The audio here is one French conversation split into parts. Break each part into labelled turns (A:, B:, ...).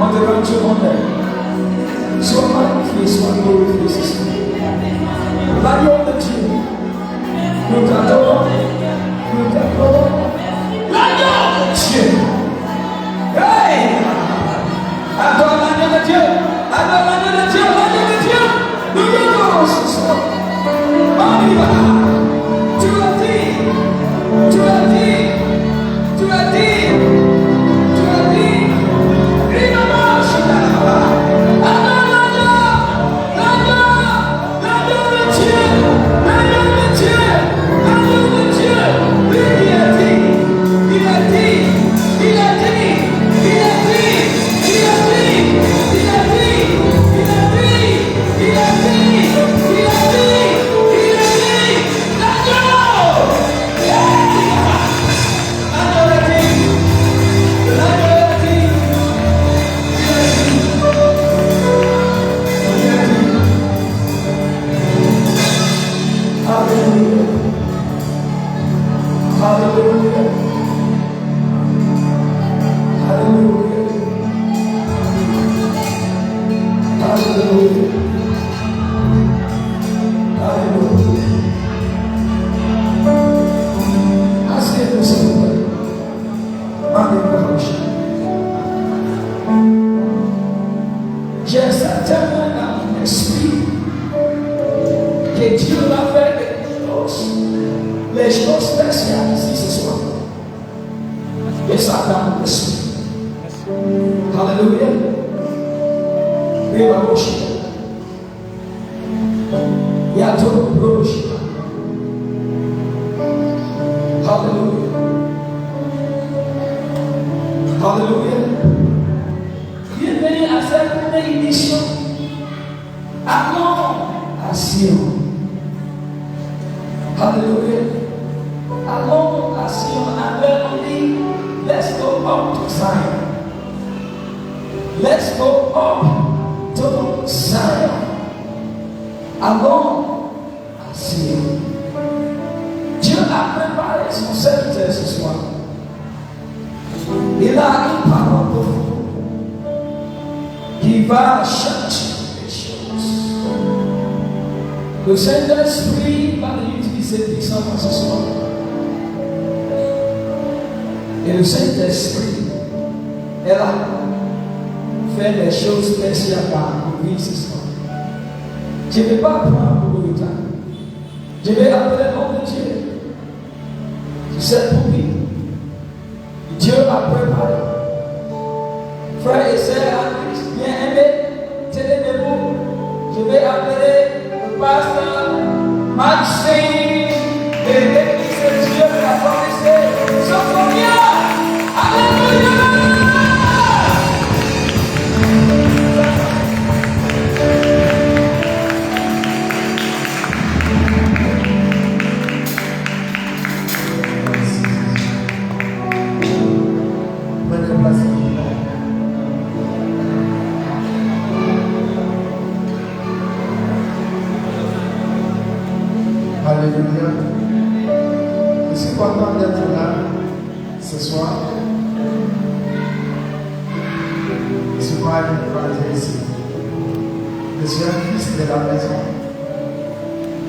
A: On te rend tout honneur. Sois magnifié, sois glorifié ce soir. L'agneau de Dieu. Nous t'adorons. Nous t'adorons. L'agneau de Dieu. Hey! Adore l'agneau de Dieu. Adore l'agneau de Dieu. L'agneau de Dieu. Nous t'adorons ce soir. On y va. Tu l'as dit. Tu l'as dit. Tu l'as dit. Tu l'as dit. Il ne marche pas. J'ai certainement dans l'esprit que Dieu va faire les choses spéciales ici ce soir. Et ça dans l'esprit. Alléluia. Et ma bouche. Il y a trop de bouche. Alléluia. Alléluia. Bienvenue à cette nouvelle édition. Allons à Sion. Alléluia. Allons à Sion. Après on dit, let's go up to Zion. Let's go up to Zion. Allons à Sion. Dieu a préparé son serviteur ce soir. Il a une parole pour vous qui va changer les choses. Le Saint-Esprit va l'utiliser puissamment ce soir. Et le Saint-Esprit est là pour faire des choses spéciales dans nos vies ce soir. Je ne vais pas prendre beaucoup de temps. Je vais appeler le nom de Dieu. Je sais pour lui. Dieu a préparé. Frères et sœurs, bien aimés, tenez debout. Je vais appeler le pasteur Maxime de l'église de Dieu de la Forêt. Sophonia. Alléluia.
B: Alléluia. Je suis content d'être là ce soir. Je suis pas une frère ici. Je suis un fils de la maison.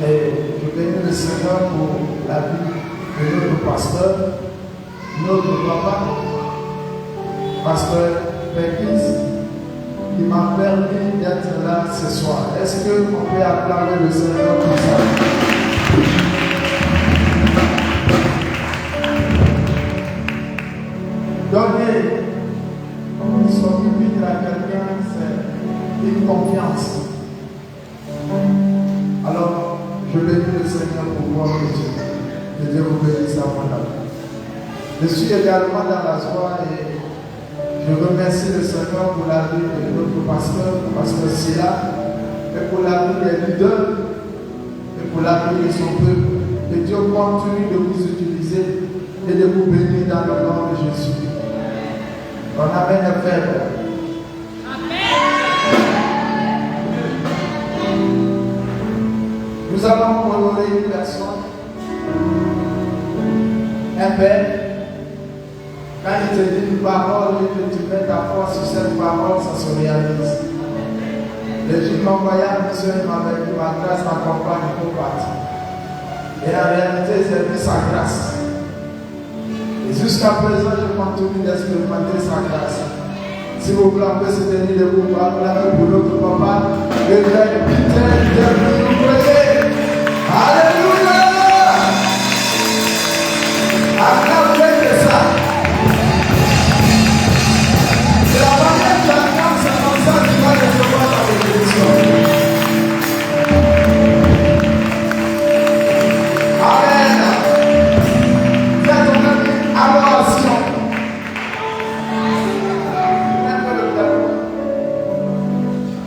B: Et je bénis le Seigneur pour la vie de notre pasteur, notre papa, pasteur Pekis, qui m'a permis d'être là ce soir. Est-ce qu'on peut acclamer le Seigneur pour ça? Donner son humilité à quelqu'un, c'est une confiance. Alors, je bénis le Seigneur pour voir que Dieu. Que Dieu vous bénisse abondamment. Je suis également dans la joie et je remercie le Seigneur pour la vie de notre pasteur Silla, et pour la vie des leaders, et pour la vie de son peuple. Que Dieu continue de vous utiliser et de vous bénir dans le nom de Jésus. On amène le frère. Nous allons honorer une personne, un père. Quand il te dit une parole et que tu mets ta foi sur cette parole, parole, ça se réalise. Le jour m'envoyait à la mission, il m'avait dit ma grâce m'accompagne pour partir. Et en réalité, j'ai vu sa grâce. Et jusqu'à présent, je continue d'expérimenter sa grâce. Si vous plaît, on peut se tenir debout, acclamer pour notre papa, le Père Peter, nous prier. Alléluia! Acclamez de ça. C'est la manière de l'acclame, c'est comme ça qu'il va recevoir la bénédiction. Amen. Fais ton ami adoration.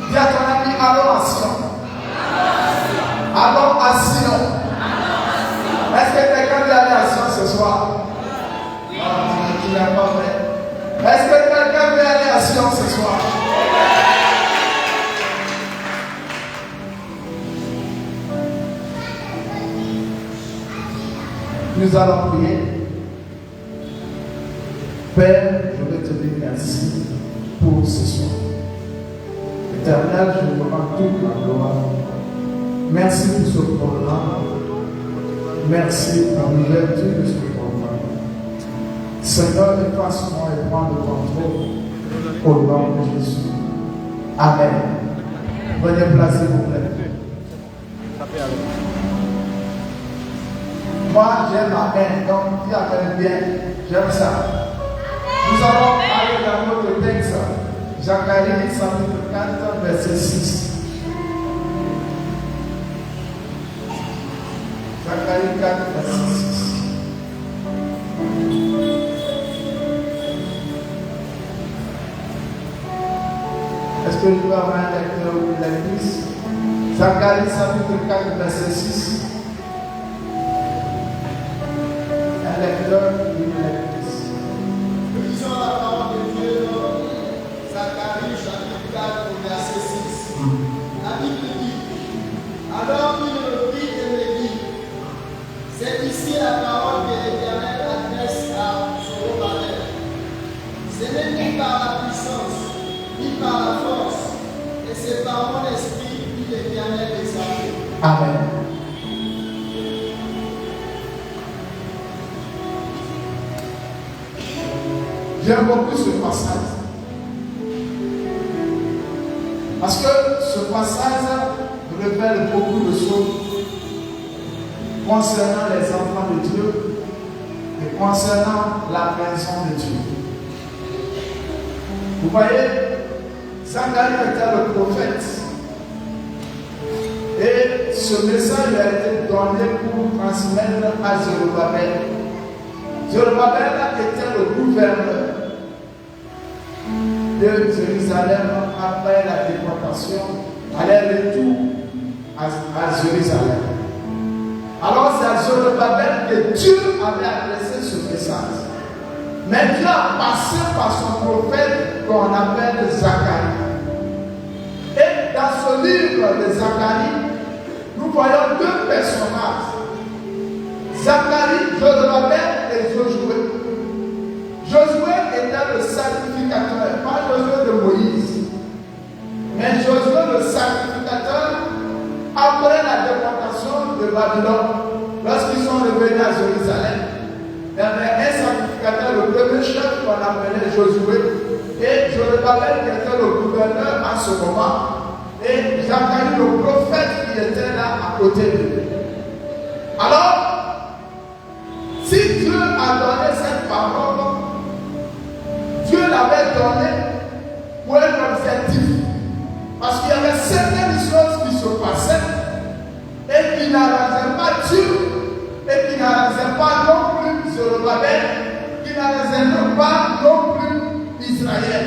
B: Dis à ton ami adoration. Adoration. Est-ce que quelqu'un veut aller à Sion ce soir? Non, tu n'as pas fait. Est-ce que quelqu'un veut aller à Sion ce soir? Nous allons prier. Père, je veux te dire merci pour ce soir. Éternel, je te rends toute la gloire. Merci pour ce programme. Merci pour l'ouverture de ce programme. Seigneur, efface-moi et prends le contrôle au nom de Jésus. Amen. Prenez place, s'il vous plaît. Moi, j'aime Amen. Donc, dis Amen bien. J'aime ça. Nous allons aller dans notre texte. Zacharie, chapitre 4, verset 6. Zacharie 4, verset 6. Est-ce que je peux avoir un lecteur ou une lectrice? Zacharie, chapitre 4, verset 6. Un lecteur ou une lectrice.
C: Lisons la parole de Dieu dans Zacharie, chapitre 4, verset 6. La Bible dit: alors il me prit et me dit, c'est ici la parole que l'Éternel adresse à Zorobabel. Ce n'est ni par la puissance, ni par la force, et c'est par mon esprit, dit l'Éternel des armées.
B: Amen. J'aime beaucoup ce passage. Parce que ce passage révèle beaucoup de choses concernant les enfants de Dieu et concernant la maison de Dieu. Vous voyez, Zacharie était le prophète. Et ce message a été donné pour transmettre à Zorobabel. Zorobabel était le gouverneur de Jérusalem après la déportation, à leur retour à Jérusalem. Alors c'est à Zorobabel que Dieu avait adressé ce message. Mais Dieu a passé par son prophète qu'on appelle Zacharie. Et dans ce livre de Zacharie, nous voyons deux personnages. Zacharie, Zorobabel et Josué. Josué était le sacrificateur, pas Josué de Moïse, mais Josué le sacrificateur après la déportation de Babylone, lorsqu'ils sont revenus à Jérusalem. Il y avait un sacrificateur, le premier chef qu'on appelait Josué, et Zorobabel qui était le gouverneur à ce moment, et Zacharie le prophète qui était là à côté de lui. Alors, si Dieu a donné cette parole, Dieu l'avait donné pour un objectif. Parce qu'il y avait certaines choses qui se passaient et qui n'arrangeaient pas Dieu et qui n'arrangeaient pas non plus Zorobabel, qui n'arrangeaient pas non plus Israël.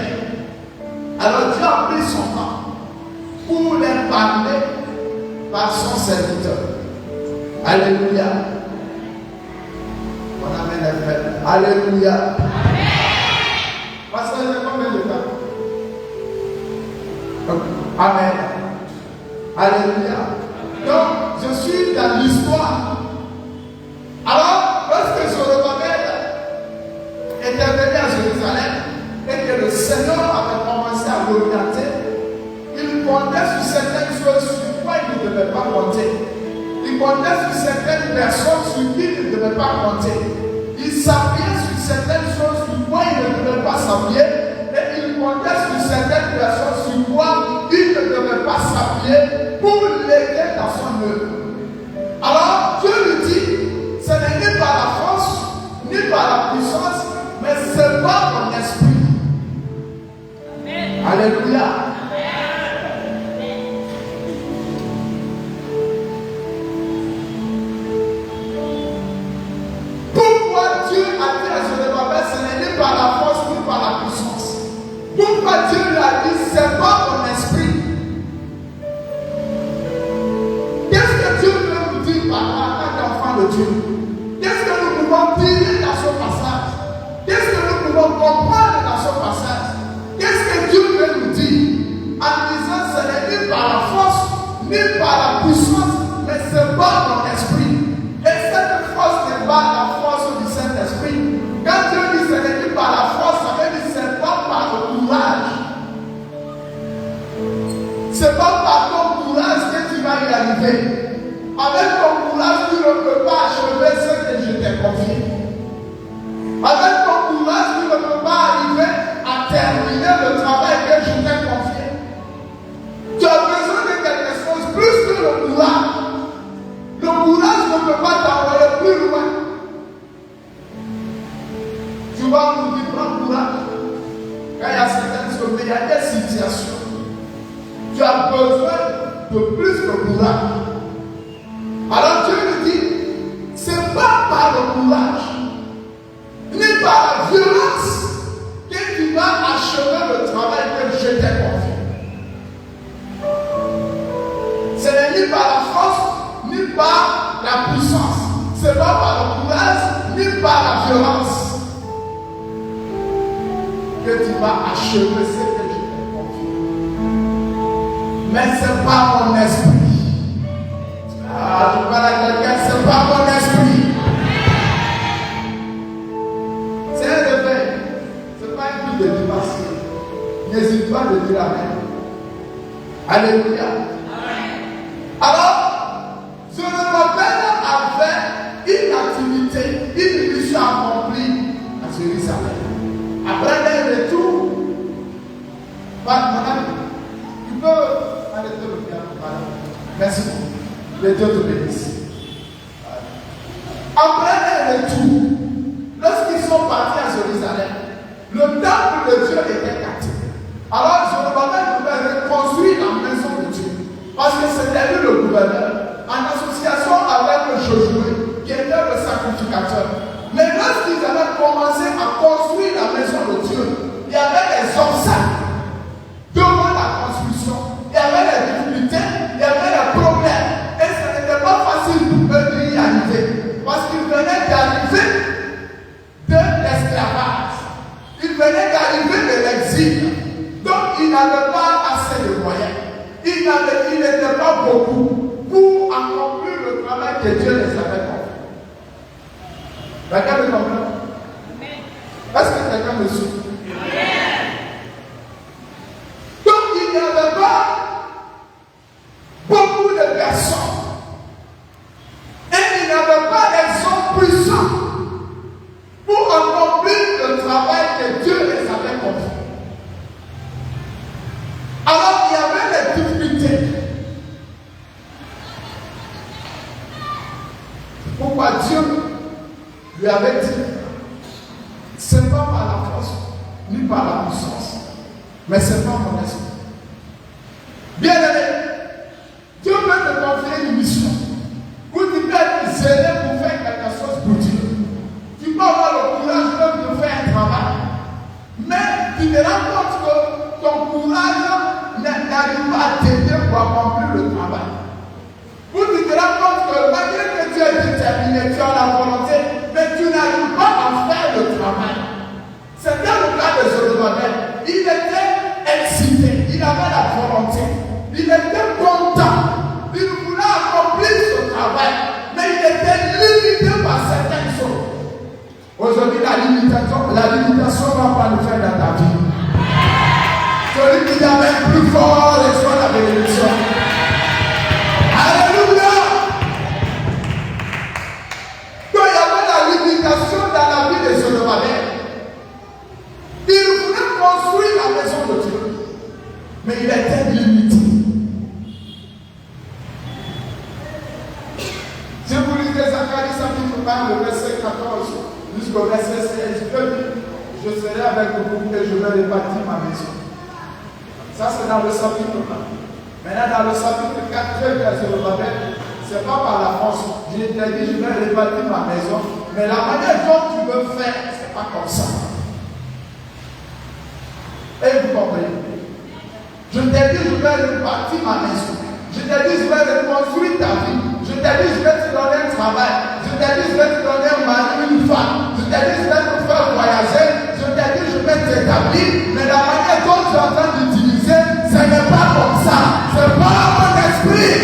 B: Alors Dieu a pris son temps pour les parler par son serviteur. Alléluia. On amène les frères. Alléluia. Parce que j'ai combien de temps? Amen. Alléluia. Donc, je suis dans l'histoire. Alors, lorsque Zorobabel était venu à Jérusalem et que le Seigneur avait commencé l'orienter. Il comptait sur certaines choses sur quoi il ne devait pas compter. Il comptait sur certaines personnes sur qui il ne devait pas compter. Il s'appuyait sur certaines choses sur quoi il ne devait pas s'appuyer. Et il comptait sur certaines personnes sur quoi il ne devait pas s'appuyer pour l'aider dans son œuvre. Alors Dieu lui dit, ce n'est ni par la force, ni par la puissance, mais c'est par mon esprit. Amen. Alléluia. Pourquoi Dieu a dit à Zorobabel, ce n'est ni par la force, ni par la puissance? Pourquoi Dieu lui a dit, c'est par mon esprit? Qu'est-ce que Dieu veut nous dire par là, en tant qu'enfant de Dieu? Qu'est-ce que nous pouvons tirer dans ce passage? Qu'est-ce que nous pouvons comprendre dans ce passage? Qu'est-ce que Dieu veut nous dire? En disant, ce n'est ni par la force, ni par la puissance, mais c'est par mon esprit. Et cette force n'est pas la force du Saint-Esprit. Quand Dieu dit ce n'est ni par la force, ça veut dire que ce n'est pas par le courage. Ce n'est pas par ton courage que tu vas y arriver. Avec ton courage, tu ne peux pas achever ce que je t'ai confié. Avec ton courage, tu ne peux pas arriver à terminer le travail que je t'ai confié. Tu as besoin de quelque chose plus que le courage. Le courage ne peut pas t'envoyer plus loin. Tu vas nous dire, prends courage. Quand il y a certaines choses, il y a des situations. Tu as besoin de plus de courage. Alors Dieu lui dit, ce n'est pas par le courage, ni par la violence que tu vas achever le travail que je t'ai confié. Ce n'est ni par la force, ni par la puissance. Ce n'est pas par le courage, ni par la violence que tu vas achever ce que je t'ai confié. Mais c'est par mon esprit. Ah, je parle à quelqu'un, c'est pas mon esprit. C'est un réveil. C'est pas un truc de dimension. N'hésite pas de dire amen. Alléluia. Alors, Zorobabel avait une activité, une mission accomplie à Jérusalem. Après le retour, madame, tu peux arrêter le piano. Merci beaucoup. Que Dieu te bénisse. Après le retour, lorsqu'ils sont partis à Jérusalem, le temple de Dieu était captif. Alors Zorobabel pouvait reconstruire la maison de Dieu. Parce que c'était lui le gouverneur, en association avec Josué, qui était le sacrificateur. Mais lorsqu'ils avaient commencé à construire la maison de Dieu, il y avait des obstacles devant la construction. Il y avait des difficultés, il y avait des problèmes. Et ce n'était pas facile pour eux d'y arriver. Parce qu'ils venaient d'arriver de l'esclavage. Ils venaient d'arriver de l'exil. Donc ils n'avaient pas assez de moyens. Ils n'étaient pas beaucoup pour accomplir le travail que Dieu les avait confié. Quelqu'un me comprend? Est-ce que quelqu'un me suit? Donc il n'y avait pas beaucoup de personnes. Et il n'y avait pas des hommes puissants pour accomplir le travail que Dieu les avait confié. Alors il y avait des difficultés. Pourquoi Dieu lui avait dit, ce n'est pas par la force, ni par la puissance, mais c'est par mon esprit. Bien aimé, Dieu veut te confier une mission où tu peux être zélé pour faire quelque chose pour Dieu. Tu peux avoir le courage même de faire un travail, mais tu te rends compte que ton courage n'arrive pas à t'aider pour accomplir le travail. Où tu te rends compte que malgré que tu es déterminé, tu as la volonté, mais tu n'arrives pas à faire le travail. C'était le cas de Zorobabel. Il était excité, il avait la volonté, il était qu'il y a même plus fort, reçois la bénédiction. Alléluia. Quand il y avait la limitation dans la vie de Zorobabel, il voulait construire la maison de Dieu, mais il était limité. Si vous lisez Zacharie chapitre 1, le verset 14 jusqu'au verset 16, je serai avec vous et je vais rebâtir ma maison. Ça c'est dans le chapitre 1. Maintenant dans le chapitre 4, Dieu dit à Zorobabel, ce n'est pas par la force. Je t'ai dit, je vais rebâtir ma maison, mais la manière dont tu veux faire, ce n'est pas comme ça. Et vous comprenez? Je t'ai dit, je vais rebâtir ma maison. Je t'ai dit, je vais reconstruire ta vie. Je t'ai dit, je vais te donner un travail. Je t'ai dit, je vais te donner un mari, une femme. Je t'ai dit, je vais te faire voyager. Je t'ai dit, je vais t'établir. Mais la manière dont tu es en train d'utiliser, ce n'est pas comme ça. Ce n'est pas mon esprit.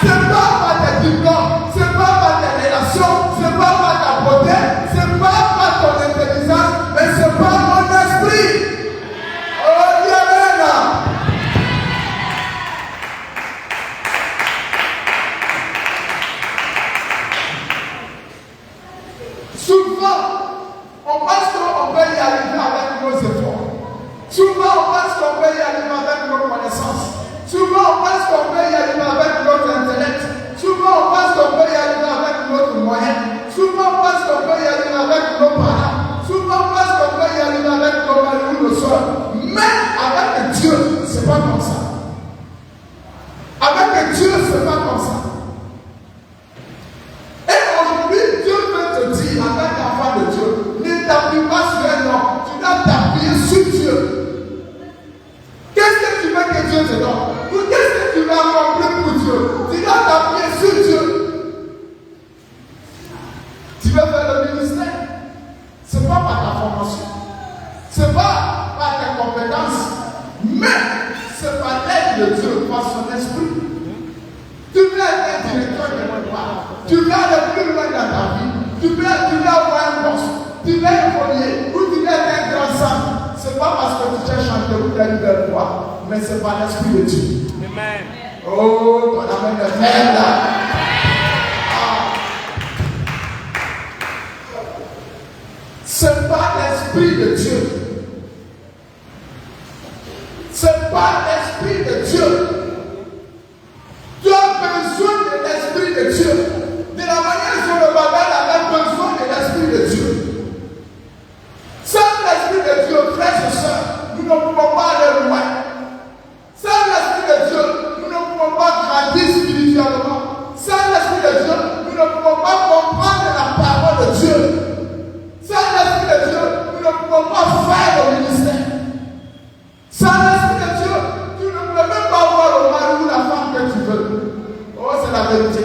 B: Ce n'est pas par tes diplômes. Ce n'est pas par tes relations. Ce n'est pas par ta beauté. Ce n'est pas par ton intelligence. Mais ce n'est pas mon esprit. Oh, Dieu, souvent, on pense qu'on peut y arriver avec nos efforts. Souvent, on pense qu'on peut y arriver avec nos connaissances. Souvent, on pense qu'on peut y arriver avec notre intellect. Souvent, on pense qu'on peut y arriver avec notre moyen. Souvent, on pense qu'on peut y arriver avec nos parents. Souvent, on pense qu'on peut y arriver avec nos maris ou nos soeurs. Mais avec Dieu, ce n'est pas comme ça. Avec Dieu, ce n'est pas comme ça. Et aujourd'hui, Dieu veut te dire, en tant qu'enfant de Dieu, ne t'appuie pas sur un homme, tu dois t'appuyer sur Dieu. Qu'est-ce que tu veux que Dieu te donne? Ou qu'est-ce que tu veux accomplir pour Dieu? Tu dois t'appuyer sur Dieu. Tu veux faire le ministère? Ce n'est pas par ta formation, ce n'est pas par tes compétences, mais c'est par l'aide de Dieu, par son esprit. Tu veux être un directeur de mon part. Tu veux aller plus loin dans ta vie. Tu veux avoir un poste. Tu veux évoluer. Ou tu veux être un grand sang. Ce n'est pas parce que tu t'es chanté ou tu as une belle voix, mais c'est par l'esprit de Dieu. Amen. Oh, ton amen est fait là. C'est pas l'esprit de Dieu. C'est pas l'esprit de Dieu. Tu as besoin de l'esprit de Dieu. De la manière dont Zorobabel avait besoin de l'esprit de Dieu. Sans l'esprit de Dieu, frères et sœurs, nous ne pouvons pas aller loin. Sans l'esprit de Dieu, nous ne pouvons pas grandir spirituellement. Sans l'esprit de Dieu, nous ne pouvons pas comprendre la parole de Dieu. Sans l'esprit de Dieu, nous ne pouvons pas faire le ministère. Sans l'esprit de Dieu, tu ne peux même pas voir le mari ou la femme que tu veux. Oh, c'est la vérité.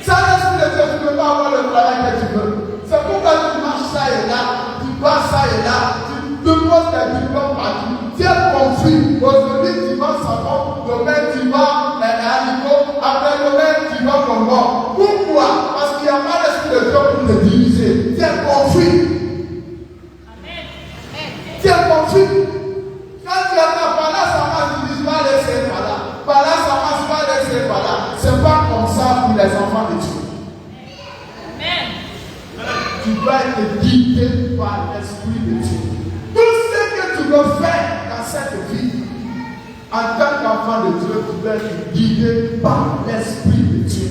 B: Sans l'esprit de Dieu, tu ne peux pas avoir le travail que tu veux. C'est pourquoi tu marches ça et là, tu passes ça et là, tu te poses tes diplômes partout. Tu es confus. Aujourd'hui, tu vas savon, demain tu vas à Nico, après demain tu vas comme moi. Pourquoi? Parce qu'il n'y a pas l'esprit de Dieu pour te diriger. Tu es confus. Tu es confus. Quand tu as ta parole, ça marche, tu dis pas laisser par là. Par là, ça marche pas laisser par là. C'est pas comme ça pour les enfants de Dieu. Amen. Tu dois être guidé par l'esprit de Dieu. Tout ce que tu veux faire dans cette vie, en tant qu'enfant de Dieu, tu dois être guidé par l'esprit de Dieu.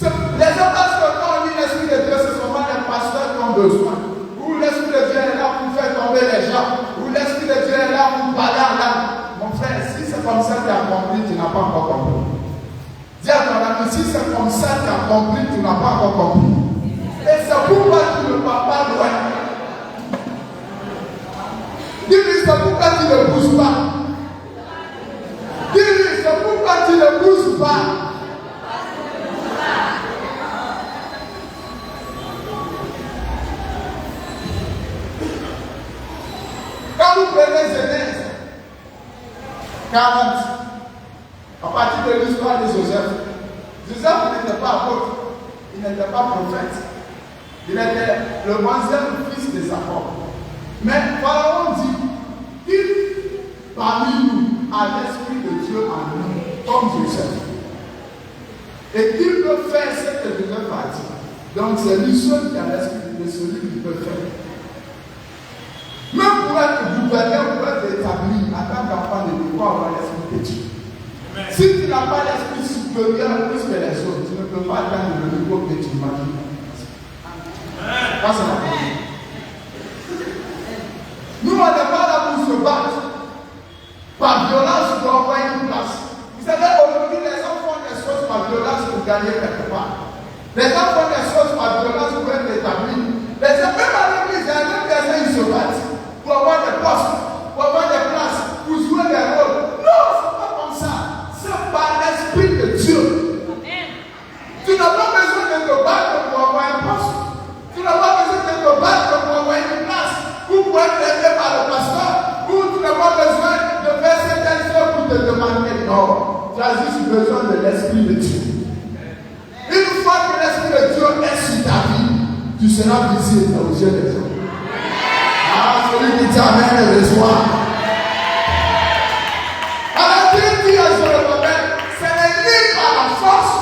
B: Les gens pensent que quand on dit l'esprit de Dieu, c'est seulement les pasteurs qui ont besoin. Ou l'esprit de Dieu est là pour faire tomber les gens. Ou l'esprit de Dieu est là pour parler en langue. Mon frère, si c'est comme ça que tu as compris, tu n'as pas encore compris. Dis à ton ami, si c'est comme ça que tu as compris, tu n'as pas encore compris. Et c'est pourquoi tu ne vas pas loin. Dis-lui, c'est pourquoi tu ne bouges pas. Dis-lui, c'est pourquoi tu ne bouges pas. Quand vous prenez Genèse 40, à partir de l'histoire de Joseph, Joseph n'était pas apôtre, il n'était pas prophète, il était le 11e fils de Jacob. Mais Pharaon dit qu'il parmi nous a l'Esprit de Dieu en nous, comme Joseph. Et il peut faire ce que Dieu a dit. Donc c'est lui seul qui a l'Esprit de celui qui peut faire. Même pour être gouverneur, pour être établi en tant qu'enfant de Dieu, il faut avoir l'Esprit de Dieu. Si tu n'as pas l'Esprit supérieur plus que les autres, tu ne peux pas atteindre le niveau que tu imagines. Ça, c'est la question. Nous, on n'est pas là pour se battre par violence pour avoir une place. Vous savez, aujourd'hui, les gens font des choses par violence pour gagner quelque part. Les gens font des choses par violence pour être établis. Les gens, même à l'église, il y a même des gens qui se battent pour avoir des postes, pour avoir des places, pour jouer des rôles. Non, c'est pas comme ça. C'est par l'Esprit de Dieu. Amen. Tu n'as pas besoin de te battre pour avoir un poste. Tu n'as pas besoin de te battre pour avoir une place. Ou pour être aidé par le pasteur. Ou tu n'as pas besoin de faire certaines choses pour te demander. Non. Tu as juste besoin de l'Esprit de Dieu. Une fois que l'Esprit de Dieu est sur ta vie, tu seras visible aux yeux des hommes. Ah, celui qui t'amène le soir. Alors Dieu dit à Zorobabel, ce n'est ni par la force,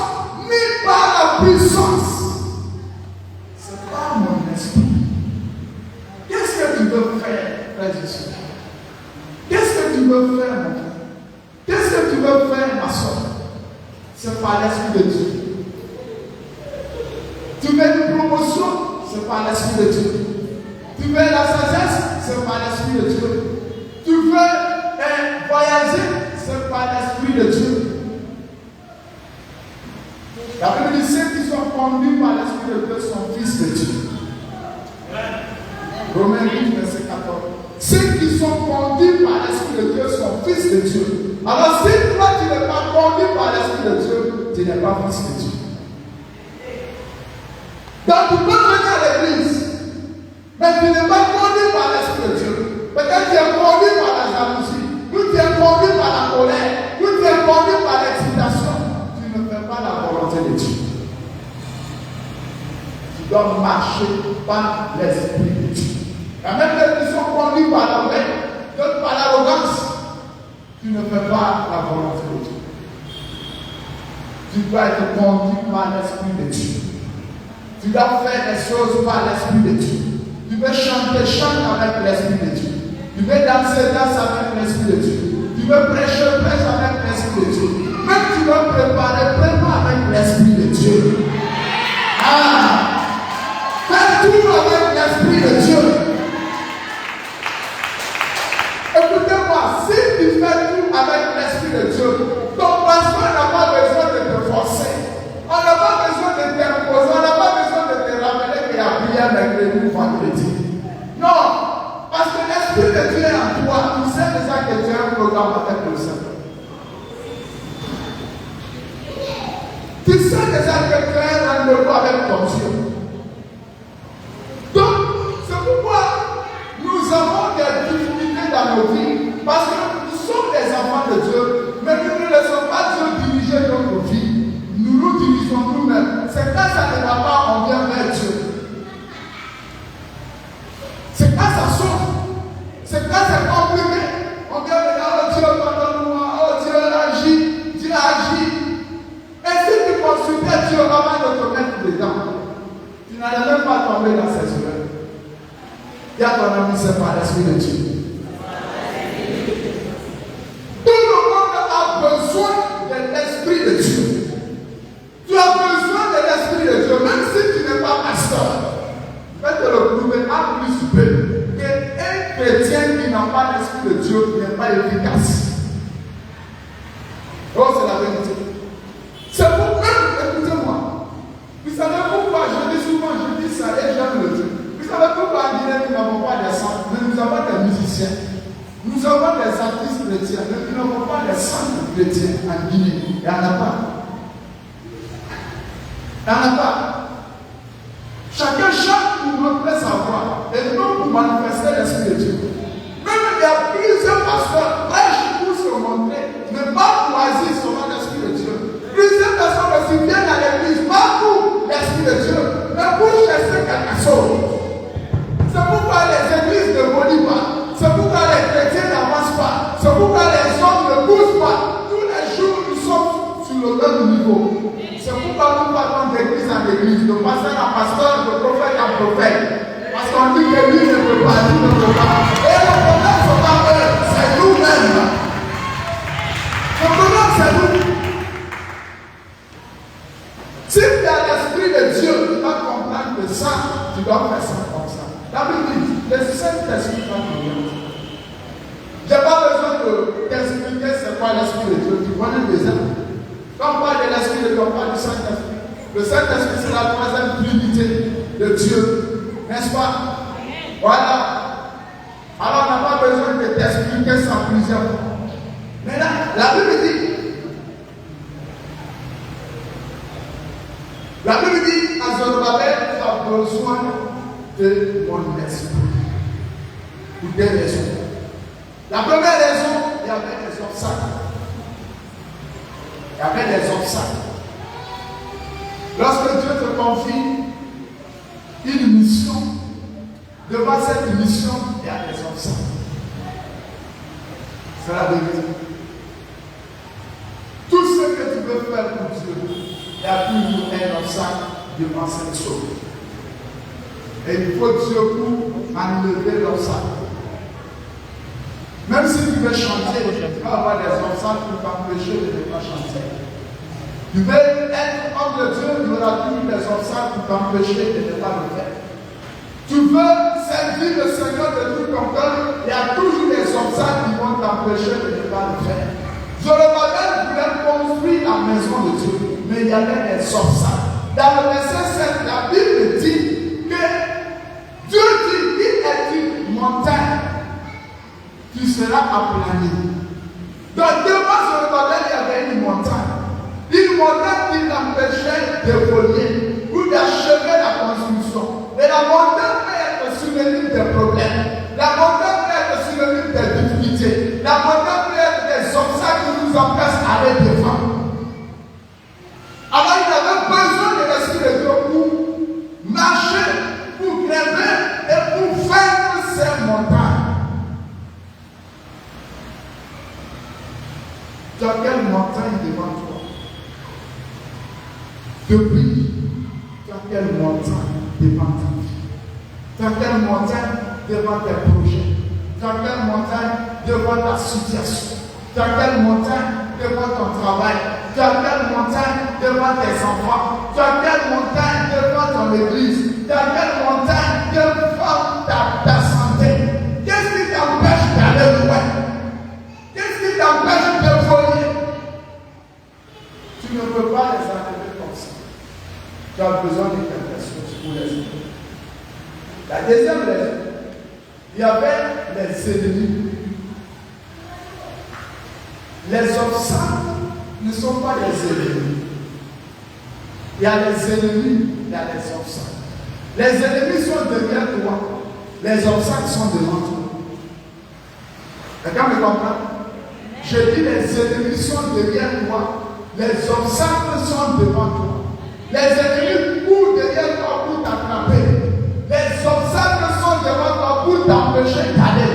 B: ni par la puissance. C'est par mon esprit. Qu'est-ce que tu veux faire, frère Jésus? Qu'est-ce que tu veux faire, mon frère? Qu'est-ce que tu veux faire, ma soeur? C'est par l'Esprit de Dieu. Tu veux une promotion? C'est par l'Esprit de Dieu. Tu veux la sagesse? C'est par l'Esprit de Dieu. Tu veux voyager? C'est par l'Esprit de Dieu. La Bible dit ceux qui sont conduits par l'Esprit de Dieu sont fils de Dieu. Romains 8, verset 14. Ceux qui sont conduits par l'Esprit de Dieu sont fils de Dieu. Alors si toi tu n'es pas conduit par l'Esprit de Dieu, tu n'es pas fils de Dieu. Donc tu peux venir à l'église, mais tu n'es pas conduit par l'Esprit de Dieu. Peut-être tu es conduit par la jalousie, ou tu es conduit par la colère, ou tu es conduit par l'excitation. Tu ne fais pas la volonté de Dieu. Tu dois marcher par l'Esprit de Dieu. Il y a même ceux qui sont conduits par la main, d'autres par l'arrogance. Tu ne fais pas la volonté de Dieu. Tu dois être conduit par l'Esprit de Dieu. Tu dois faire les choses par l'Esprit de Dieu. Tu veux chanter, chante avec l'Esprit de Dieu. Tu veux danser, danse avec l'Esprit de Dieu. Tu veux prêcher, prêche avec l'Esprit de Dieu. Même tu veux préparer, prépare avec l'Esprit de Dieu. Ah! Fais tout avec l'Esprit de Dieu. Écoutez-moi, si tu fais tout avec l'Esprit de Dieu, ton pasteur n'a pas besoin de te forcer. On n'a pas besoin de t'imposer, on n'a pas besoin de te ramener qu'il y a prière mercredi ou vendredi. Non, parce que l'Esprit de Dieu est en toi, tu sais déjà que tu as un programme avec le Seigneur. Tu sais déjà que tu as un rendez-vous avec ton Dieu. Donc, c'est pourquoi nous avons des difficultés dans nos vies, parce que nous sommes des enfants de Dieu, mais nous ne laissons pas Dieu diriger notre vie. Nous nous divisons nous-mêmes. C'est quand ça ne va pas, on vient vers Dieu. C'est quand ça saute. C'est quand c'est compliqué. On vient vers oh Dieu, pardonne-moi. Oh Dieu agit. Dieu agit. Et si tu consultais Dieu avant de te mettre dedans, tu n'allais même pas tomber dans ses yeux. Il y a ton ami, c'est par l'Esprit de Dieu. Tout le monde a besoin de l'Esprit de Dieu. Tu as besoin de l'Esprit de Dieu, même si tu n'es pas pasteur. Je vais te le prouver en plus peu qu'un chrétien qui n'a pas l'Esprit de Dieu n'est pas efficace. Oh, c'est la vérité. C'est pour même, écoutez-moi. Vous savez pourquoi je dis souvent, je dis ça et j'aime le Dieu. Vous savez pourquoi on dirait que nous n'avons pas des centres, mais nous avons des musiciens. Nous avons des artistes chrétiens, mais nous n'avons pas des centres chrétiens en Guinée. Il n'y en a pas. Il n'y en a pas. Chacun chante pour montrer sa voix et non pour manifester l'Esprit de Dieu. Même il y a plusieurs pasteurs prêchent pour se montrer, mais pas pour agir selon l'Esprit de Dieu. Plusieurs personnes aussi viennent à l'église, pas pour l'Esprit de Dieu, mais pour chercher quelque chose. C'est pourquoi les églises ne volent pas. C'est pourquoi les chrétiens n'avancent pas. C'est pourquoi les hommes ne bougent pas. Tous les jours, nous sommes sur le même niveau. C'est pourquoi nous parlons d'église en église, de pasteur en pasteur, de prophète en prophète. Parce qu'on dit que lui ne peut pas, lui ne peut pas. Et le problème, ce n'est pas eux, c'est nous-mêmes. Le problème, c'est nous. Si tu as l'esprit de Dieu, tu dois comprendre que ça, tu dois faire ça comme ça. La Bible dit, le Saint-Esprit va te dire. Je n'ai pas besoin de t'expliquer c'est quoi l'Esprit de Dieu. Tu connais déjà. Quand on parle de l'Esprit de Dieu, on parle du Saint-Esprit. Le Saint-Esprit, c'est la troisième trinité de Dieu. N'est-ce pas? Voilà. Alors, on n'a pas besoin de t'expliquer ça plusieurs fois. Mais là, la Bible dit, à Zorobabel, tu as besoin de mon esprit. Pour deux raisons. La première raison, il y avait des obstacles. Il y avait des obstacles. Lorsque Dieu te confie une mission, devant cette mission, il y a des obstacles. C'est la vérité. Tout ce que tu veux faire pour Dieu, il y a toujours un obstacle devant cette chose. Et il faut Dieu pour enlever l'obstacle. Même si tu veux chanter, tu vas avoir des obstacles pour t'empêcher de ne pas chanter. Tu veux être homme de Dieu, il y aura toujours des obstacles pour t'empêcher de ne pas le faire. Tu veux servir le Seigneur de tout ton cœur, il y a toujours des obstacles qui vont t'empêcher de ne pas le faire. Zorobabel voulait construire la maison de Dieu, mais il y avait des obstacles. Dans le verset 7, la Bible dit que Dieu dit qu'il est une montagne qui sera aplanée. Donc devant Zorobabel, il y avait une montagne. Une montagne qui l'empêchait d'évoluer ou d'achever la construction. Et la montagne peut être synonyme des problèmes. La montagne peut être synonyme des difficultés. La montagne peut être des obstacles qui nous empêchent d'aller devant. Alors il avait besoin de l'Esprit de Dieu pour marcher, pour grimper et pour vaincre ces montagnes. Tu as quelle montagne devant toi? Depuis, tu as quelle montagne devant ta vie? Tu as quelle montagne devant tes projets? Tu as quelle montagne devant ta situation? Tu as quelle montagne devant ton travail? Tu as quelle montagne devant tes enfants? Tu as quelle montagne devant ton église? Tu as quelle montagne devant ta santé? Qu'est-ce qui t'empêche d'aller loin? Qu'est-ce qui t'empêche de voler? Tu ne peux pas les arrêter comme ça. Tu as besoin de quelque chose pour les aider. La deuxième raison, il y avait les ennemis. Les obstacles ne sont pas les ennemis. Il y a les ennemis, il y a les obstacles. Les ennemis sont derrière toi, les obstacles sont devant toi. Quelqu'un me comprend? Je dis les ennemis sont derrière toi, les obstacles sont devant toi. Les ennemis courent derrière toi pour t'attraper. Les obstacles sont devant toi pour t'empêcher d'aller.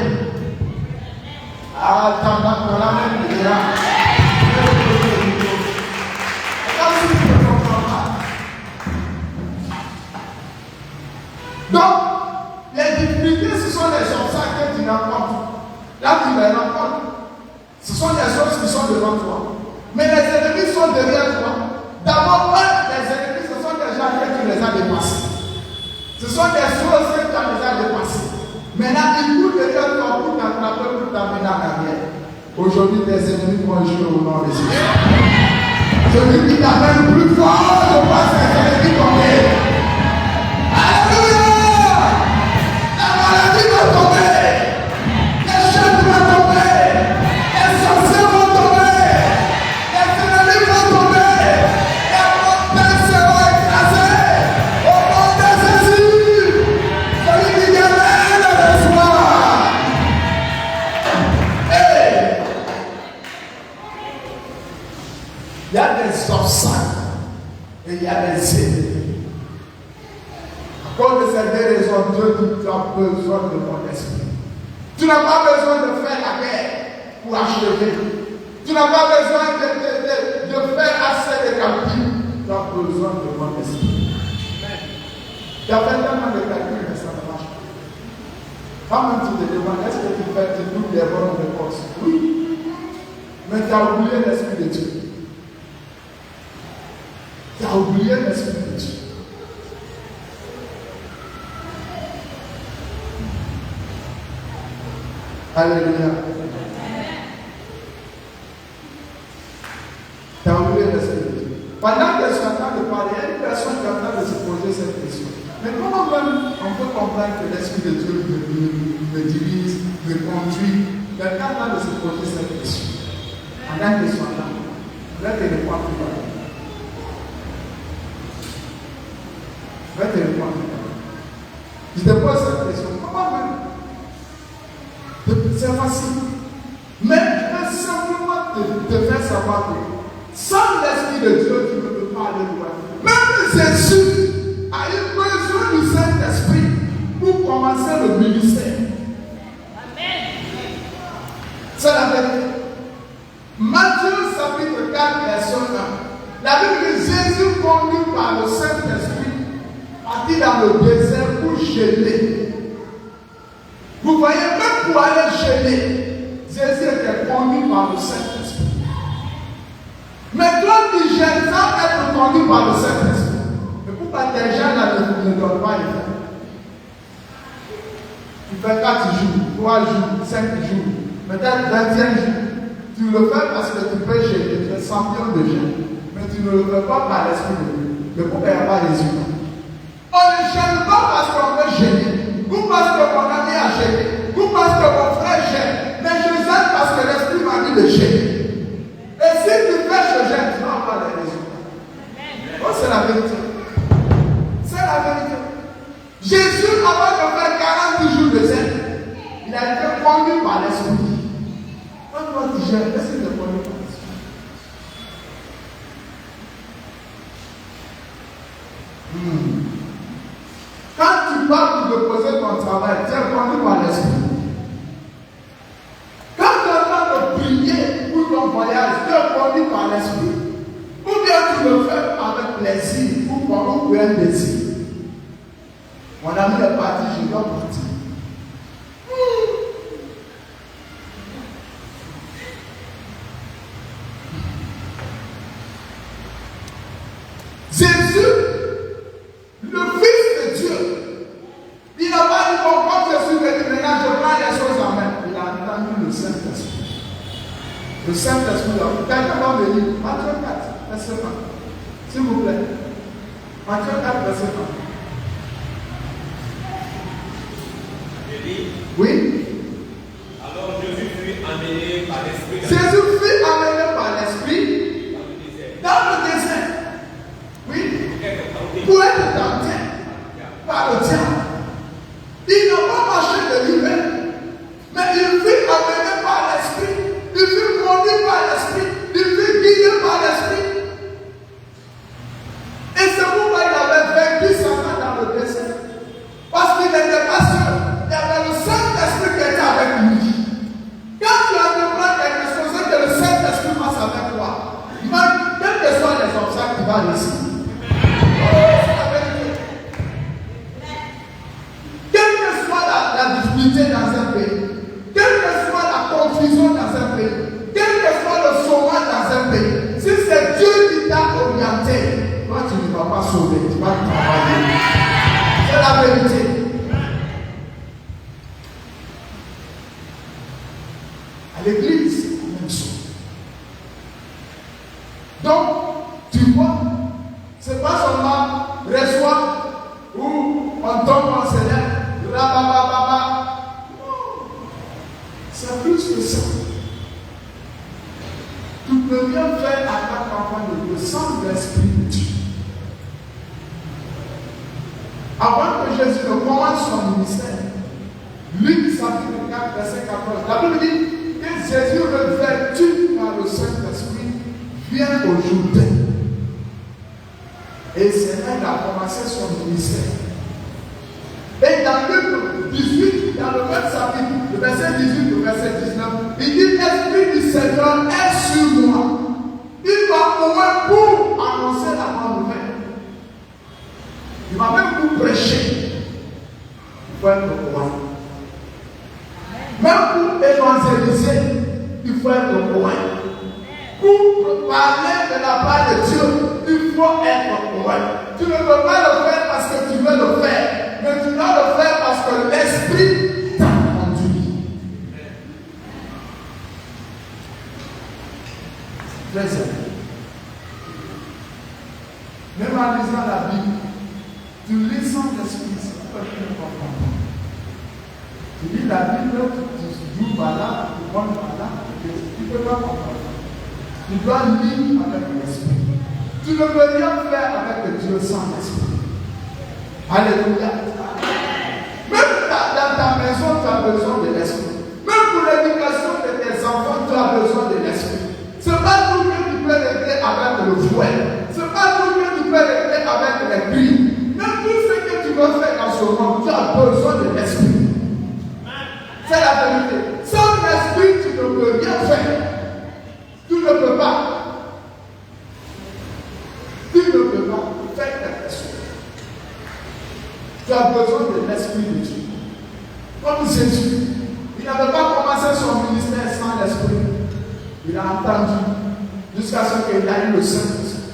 B: Ah, t'en as pour la même idée. Donc, les difficultés, ce sont les obstacles que tu rencontres. Là, tu les rencontres. Ce sont des choses qui sont devant toi. Mais les ennemis sont derrière toi. D'abord, les ennemis, ce sont des gens que tu les as dépassés. Ce sont des choses que tu as déjà dépassées. Maintenant, ils courent derrière toi pour t'attraper, pour t'amener en arrière. Aujourd'hui, tes ennemis vont jouer au nom de Jésus. Celui qui t'amène plus fort, je vois ses ennemis tomber. Alléluia! La maladie va tomber. Les chefs vont tomber. Les sorciers vont tomber. Les ennemis vont tomber. Les montagnes seront écrasées. Au nom de Jésus. Celui qui gagne le soir. Hey! Il y a des obstacles et il y a des ennemis. À cause de ces deux raisons, Dieu dit tu as besoin de mon esprit. Tu n'as pas besoin de faire la guerre. pour achever. Tu n'as pas besoin de faire assez de calculs. Tu as besoin de mon esprit. Tu as fait tellement de calculs, mais ça ne marche pas. Quand même tu te demandes, est-ce que tu fais toutes les bonnes réponses? Oui. Mais tu as oublié l'Esprit de Dieu. Tu as oublié l'Esprit de Dieu. Alléluia. Tu as oublié l'Esprit de Dieu. Pendant que je suis en train de parler, il y a une personne qui est en train de se poser cette question. Mais comment même on peut comprendre que l'Esprit de Dieu me dirige, me conduit? Quelqu'un est en train de se poser cette question. Pendant que je suis en train de parler, je vais te répondre tout à l'heure. Je vais te répondre tout à l'heure. Je te pose cette question. Comment même? C'est facile. Mais je veux simplement te faire savoir que sans l'Esprit de Dieu, tu ne peux pas aller loin. Même Jésus a eu besoin du Saint-Esprit pour commencer le ministère. Amen. C'est la vérité. Matthieu chapitre 4, verset 1. La Bible dit Jésus conduit par le Saint-Esprit partit dans le désert pour gêner. Vous voyez, même pour aller gêner, Jésus était conduit par le Saint-Esprit. Mais toi, tu gênes sans être conduit par le Saint-Esprit. Mais pourquoi tes gens là ne donnent pas les faire? Tu fais 4 jours, 3 jours, 5 jours, peut-être 21 jours. Tu le fais parce que tu peux gêner, tu es champion de gêne. Mais tu ne le fais pas par l'Esprit de Dieu. Mais pourquoi il n'y a pas de résultat? On ne gêne pas parce qu'on veut gêner, ou parce que mon ami a gêné, ou parce que mon frère gêne. Mais je gêne parce que l'Esprit m'a dit de gêner. Et si tu fais ce gêne, tu n'auras pas les résultats. Oh, c'est la vérité. C'est la vérité. Jésus, avant de faire 40 jours de zèle, il a été conduit par l'Esprit. Quand toi tu gênes, est-ce que tu es conduit par l'Esprit? Quand tu pars pour déposer ton travail, tu es conduit par l'Esprit. Quand tu es en train de prier pour ton voyage, tu es conduit par l'Esprit. Ou bien tu le fais avec plaisir ou pour un désir. Mon ami est parti, je dois partir. Jésus, le Fils de Dieu, il n'a pas dit bon, comme je suis venu maintenant, je prends les choses en main. Il a entendu le Saint-Esprit. Le Saint-Esprit, quelqu'un va me dire, Matthieu 4, verset 1. S'il vous plaît. Matthieu 4, verset 1. Oui.
D: Alors Jésus fut amené par l'Esprit.
B: Jésus fut amené par l'Esprit dans le désert. Oui. Pour être tenté par le diable. Il n'a pas marché de lui-même, mais il fut amené par l'Esprit. Il fut conduit par l'Esprit. Il fut guidé par l'Esprit. Et c'est pourquoi il avait vaincu Satan dans le désert. Parce qu'il n'était pas seul. Il y avait le Saint-Esprit qui était avec lui. Quand tu entreprends quelque chose, c'est que le Saint-Esprit passe avec toi. Même, quels que soient les obstacles, tu vas réussir. C'est la vérité. Quelle que soit la difficulté dans un pays, quelle que soit la confusion dans un pays, quel que soit le chômage dans un pays, si c'est Dieu qui t'a orienté, toi tu ne vas pas sauver, tu vas travailler. C'est la vérité. À l'église, c'est la même chose. Donc, tu vois, c'est pas seulement reçoit ou on tombe en célèbre, rabababa. Non, c'est plus que ça. Tu peux bien faire à ta campagne de Dieu sans l'Esprit de Dieu. Avant que Jésus ne commence son ministère, Luc chapitre 4, verset 14, la Bible dit que Jésus revêtu par le Saint-Esprit vient au Jourdain. Et c'est là qu'il a commencé son ministère. Et dans Luc 18, dans le même chapitre, le verset 18, le verset 19, il dit l'Esprit maintenant est sur moi. Il va au moins pour annoncer la bonne nouvelle. Il va même pour prêcher. Il faut être au courant. Même pour évangéliser, il faut être au courant. Pour parler de la part de Dieu, il faut être au courant. Tu ne peux pas le faire parce que tu veux le faire, mais tu dois le faire parce que l'Esprit t'a conduit. Très simple. Même en lisant la Bible, tu lis sans esprit, c'est pas que tu ne comprends pas. Tu lis la Bible, tu joues par là, tu prends par là, tu ne peux pas comprendre. Tu dois lire avec l'esprit. Tu ne peux rien faire avec Dieu sans l'esprit. Alléluia. Même dans ta maison, tu as besoin de l'esprit. Même pour l'éducation de tes enfants, tu as besoin de l'esprit. Ce n'est pas tout que tu peux régler avec le fouet. Ce n'est pas tout que tu peux régler avec les cris. Même tout ce que tu veux faire dans ce monde, tu as besoin de l'esprit. C'est la vérité. Sans l'esprit, tu ne peux rien faire. Tu ne peux pas. Tu ne peux pas faire quelque chose. Tu as besoin de l'Esprit de Dieu. Comme Jésus, il n'avait pas commencé son ministère sans l'Esprit. Il a entendu jusqu'à ce qu'il ait eu le Saint-Esprit.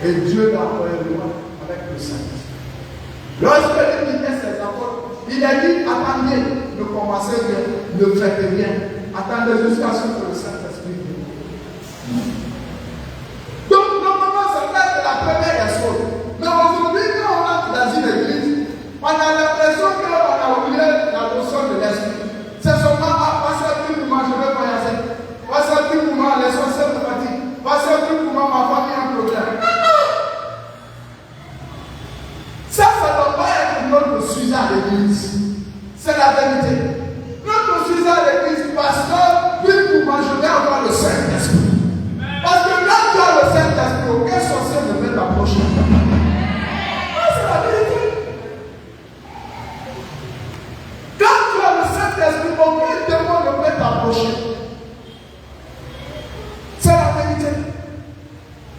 B: Et Dieu l'a envoyé loin avec le Saint-Esprit. Lorsque il était ses apôtres, il a dit, attendez, ne commencez rien, ne faites rien. Attendez jusqu'à ce que le Saint-Esprit vienne. Donc, normalement, ça peut être la première des choses. Mais aujourd'hui, quand on entre dans une église, on a l'impression qu'on a oublié la notion de l'esprit. C'est seulement passer un truc pour moi, je vais voyager. Passer un truc pour moi, l'essentiel de fatigue. Passer un truc pour moi, ma famille a un problème. Ça ne doit pas être notre sujet à l'église. C'est la vérité. Notre sujet à l'église, pasteur, puis pour moi, je vais avoir le Saint-Esprit. Parce que quand tu as le Saint-Esprit, aucun sorcier ne peut t'approcher. C'est la vérité. Quand tu as le Saint-Esprit, aucun démon ne peut t'approcher. C'est la vérité.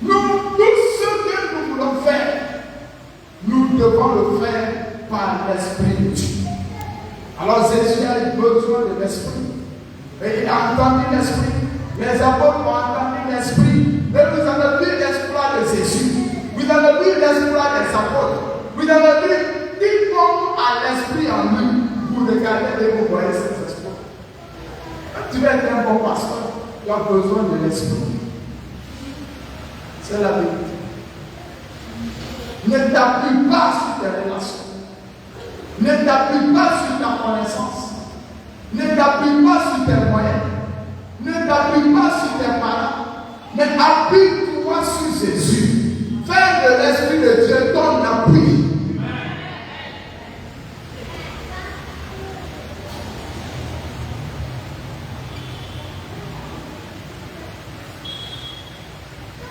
B: Nous, tout ce que nous voulons faire, nous devons le faire par l'Esprit de Dieu. Alors Jésus a eu besoin de l'Esprit. Et il a entendu l'Esprit. Les apôtres ont entendu l'Esprit. Et vous avez vu l'exploit de Jésus. Vous avez vu l'exploit des apôtres. Vous avez vu quiconque a l'Esprit en lui. Vous regardez et vous voyez cet exploit. Tu vas être un bon pasteur. Tu as besoin de l'Esprit. C'est la vérité. Ne t'appuie pas sur tes relations. Ne t'appuie pas sur ta connaissance. Ne t'appuie pas sur tes moyens. Ne t'appuie pas sur tes parents. Mais appuie-toi sur Jésus. Fais de l'Esprit de Dieu ton appui.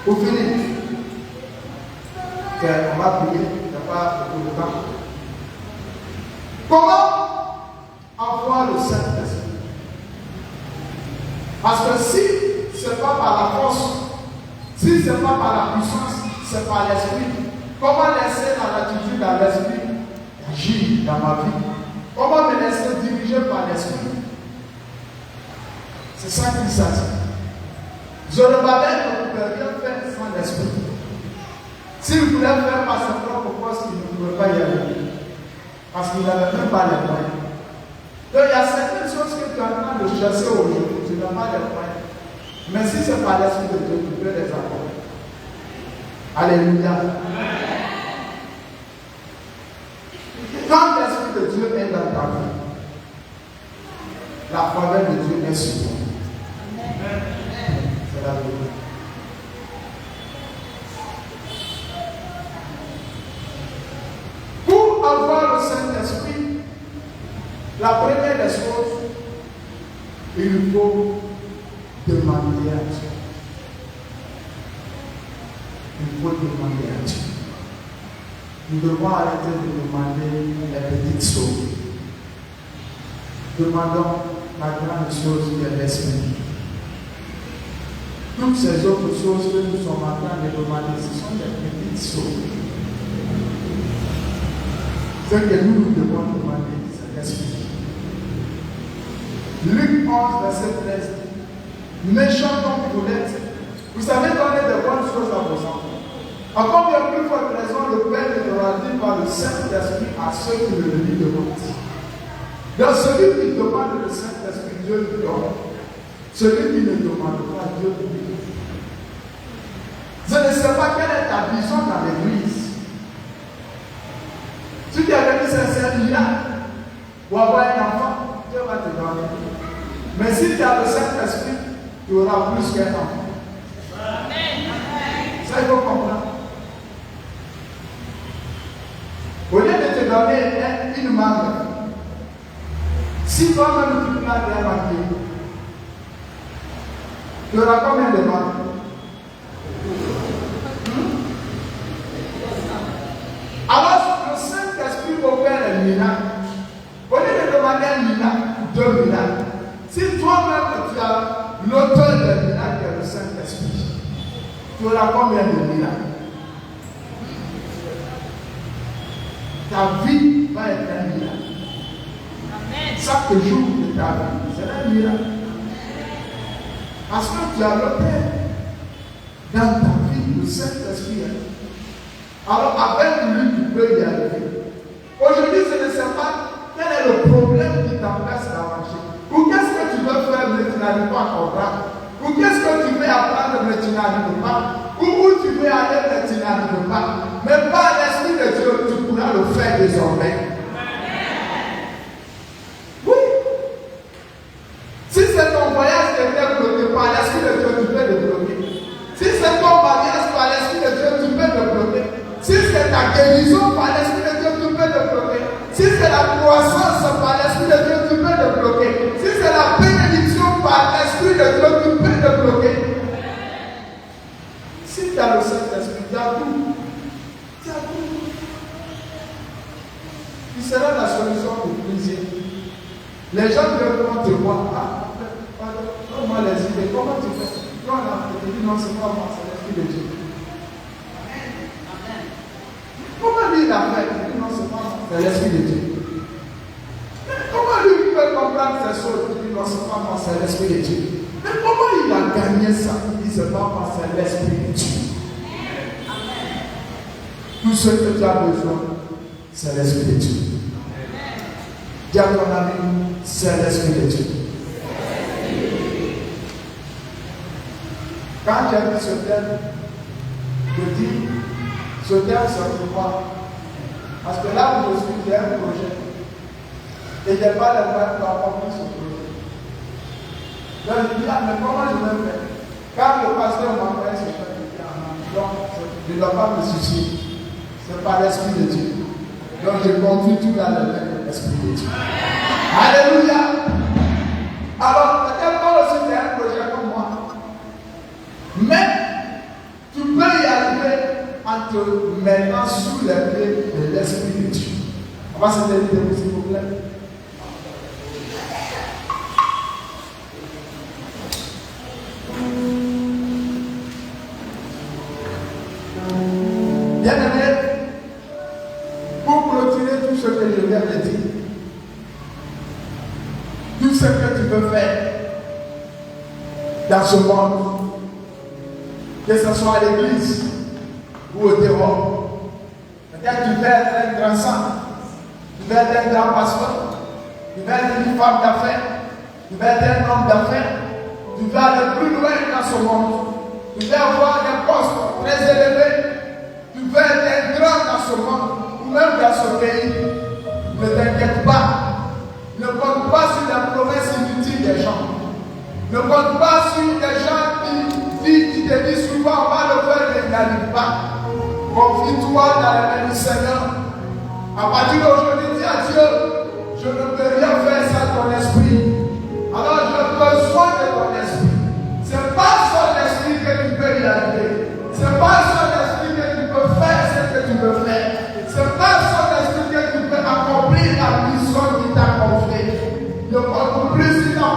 B: Pour finir, on va prier, il n'y a pas beaucoup de temps. Comment avoir le Saint-Esprit? Parce que si ce n'est pas par la force, si ce n'est pas par la puissance, c'est par l'Esprit. Comment laisser la latitude à l'Esprit agir dans ma vie? Comment me laisser diriger par l'Esprit? C'est ça qu'il s'agit. Zorobabel ne pouvait rien faire sans l'Esprit. S'il voulait faire par sa propre force, il ne pouvait pas y aller. Parce qu'il n'avait même pas les moyens. Donc il y a certaines choses que tu es en train de chercher aujourd'hui, tu n'as pas les moyens. Mais si c'est par l'Esprit de Dieu, tu peux les avoir. Alléluia. Quand l'Esprit de Dieu est dans ta vie, la faveur de Dieu est sur toi. C'est la vérité. Pour avoir le Saint-Esprit, la première des choses, il faut demander à Dieu. Il faut demander à Dieu. Nous devons arrêter de demander les petites choses. Demandons la grande chose qui est l'esprit. Toutes ces autres choses que nous sommes en train de demander, ce sont des petites choses. Ce que nous devons demander, c'est l'esprit. Luc 11, verset 13 dit, méchants comme vous l'êtes, vous savez donner de bonnes choses à vos enfants. Encore bien plus forte raison, le Père le donnera par le Saint-Esprit à ceux qui le lui demandent. Donc celui qui demande le Saint-Esprit, Dieu lui donne. Celui qui ne demande pas, Dieu lui donne. Je ne sais pas quelle est ta vision dans l'église. Si tu as venu sincèrement pour avoir un enfant, Dieu va te donner. Mais si tu as le Saint-Esprit, tu auras plus qu'un enfant. Ça, il faut comprendre. Au lieu de te donner une mangue, si toi-même tu plantes un mangue, tu auras combien de mangues? Alors, le Saint-Esprit opère un miracle. Au lieu de demander un miracle, deux miracles. Si toi-même tu as l'auteur d'un miracle, qui est le Saint-Esprit, tu auras combien de miracles? Ta vie va être un miracle. Chaque jour de ta vie, c'est un miracle. Parce que tu as l'auteur dans ta vie, le Saint-Esprit. Alors avec lui, tu peux y arriver. Aujourd'hui, je ne sais pas quel est le problème qui t'empêche d'avancer. Ou qu'est-ce que tu veux faire, mais tu n'arrives pas à comprendre. Ou qu'est-ce que tu veux apprendre, mais tu n'arrives pas. Où tu veux aller, mais tu n'arrives pas. Mais par l'Esprit de Dieu, tu pourras le faire désormais. Oui. Si c'est ton voyage qui était bloqué, par l'Esprit de Dieu, tu peux le bloquer. Si c'est ton mariage, par l'Esprit de Dieu, tu peux le bloquer. Si c'est ta guérison, par l'Esprit de Dieu, tu peux le bloquer. Si c'est la croissance, par l'Esprit de Dieu, tu peux le bloquer. Si c'est la bénédiction, par l'Esprit de Dieu, tu peux le bloquer. Si tu as le Saint-Esprit, tu as tout. Tu as tout. Il sera la solution pour plaisir. Les gens viendront te voir. Comment les idées? Comment tu fais? Non, tu dis non, c'est pas moi, c'est l'Esprit de Dieu. Comment lui il a fait? Il dit non, c'est pas moi, c'est l'Esprit de Dieu. Comment lui peut comprendre ces choses? Il dit non, c'est pas moi, c'est l'Esprit de Dieu. Mais comment il a gagné ça? Il dit c'est pas moi, c'est l'Esprit de Dieu. Tout ce que tu as besoin, c'est l'Esprit de Dieu. Dis à ton ami, c'est l'Esprit de Dieu. Quand j'ai vu ce thème, je dis, ce thème c'est pourquoi. Parce que là où je suis, j'ai un projet. Et je n'ai pas les moyens pour accomplir ce projet. Donc je dis, mais comment je vais faire? Quand le pasteur m'a envoyé ce thème, je dis, donc je ne dois pas me soucier. C'est par l'Esprit de Dieu. Donc je conduis tout dans le main de l'Esprit de Dieu. Alléluia. Alors, peut-être toi aussi tu as un projet comme moi. Mais tu peux y arriver en te mettant sous les pieds de l'Esprit de Dieu. On va se tenir debout, s'il vous plaît. Bien-aimé, pour clôturer tout ce que je viens de dire, tout ce que tu peux faire dans ce monde, que ce soit à l'église ou au dehors, peut-être tu veux être un grand sang, tu veux être un grand pasteur, tu veux être une femme d'affaires, tu veux être un homme d'affaires, tu veux aller plus loin dans ce monde, tu veux avoir des postes très élevés, tu veux être un grand dans ce monde, ou même dans ce pays. Ne t'inquiète pas. Ne compte pas sur la promesse inutile des gens. Ne compte pas sur des gens qui te disent souvent on va le faire, mais n'arrive pas. Confie-toi dans les mains du Seigneur. À partir d'aujourd'hui, dis à Dieu, je ne peux rien faire sans ton esprit. Alors j'ai besoin de ton esprit. Ce n'est pas son esprit que tu peux y arriver. Ce n'est pas son esprit que tu peux faire ce que tu veux faire. Ce n'est pas son esprit que tu peux accomplir la mission qui t'a confiée. Ne compte plus sur ta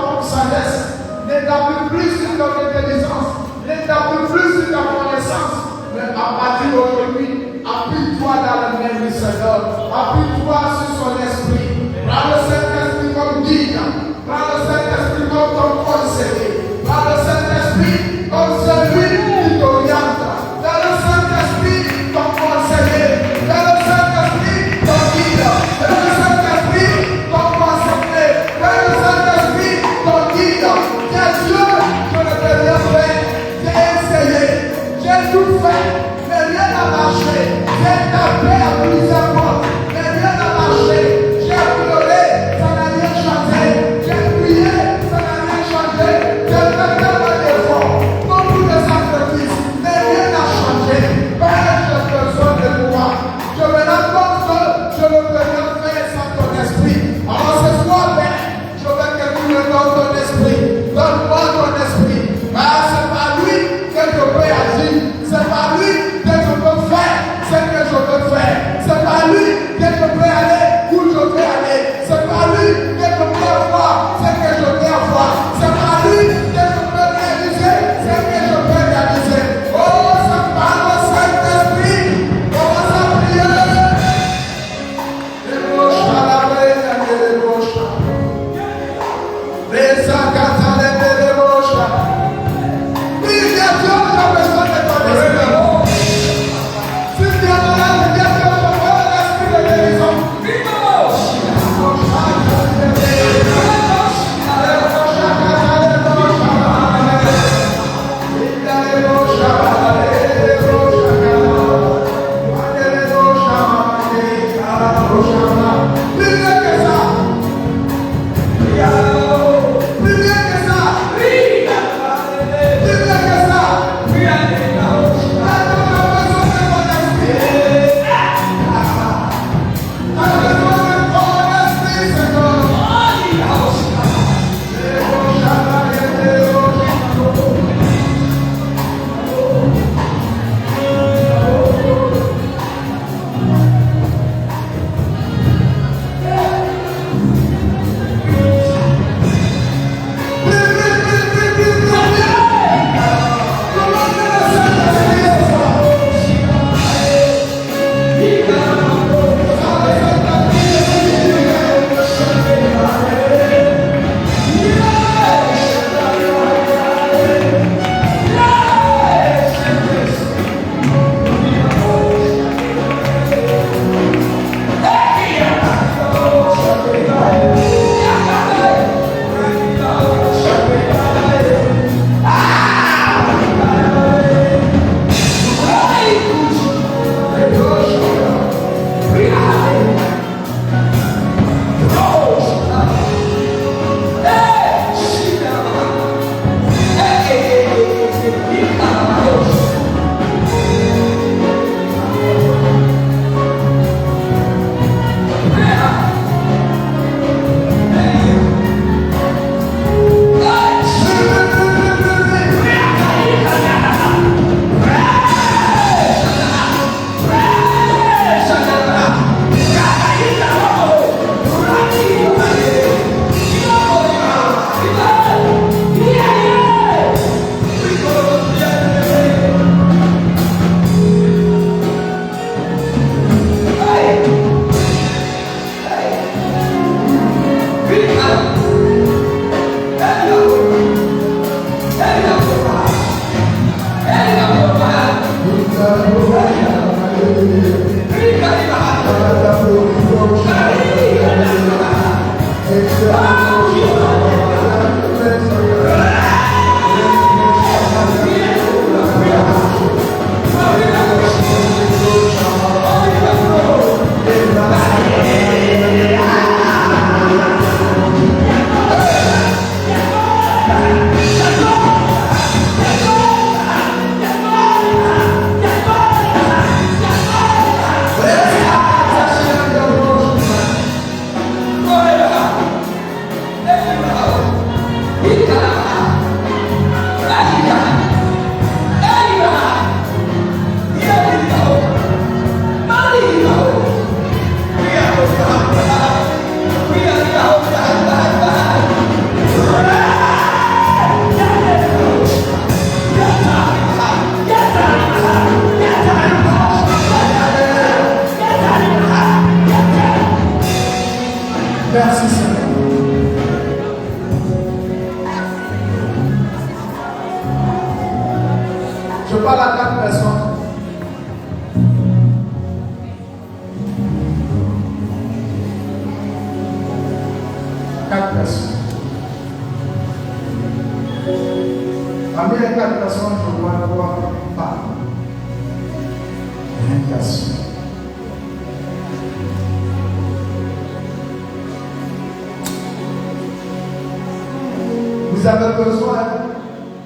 B: Vous avez besoin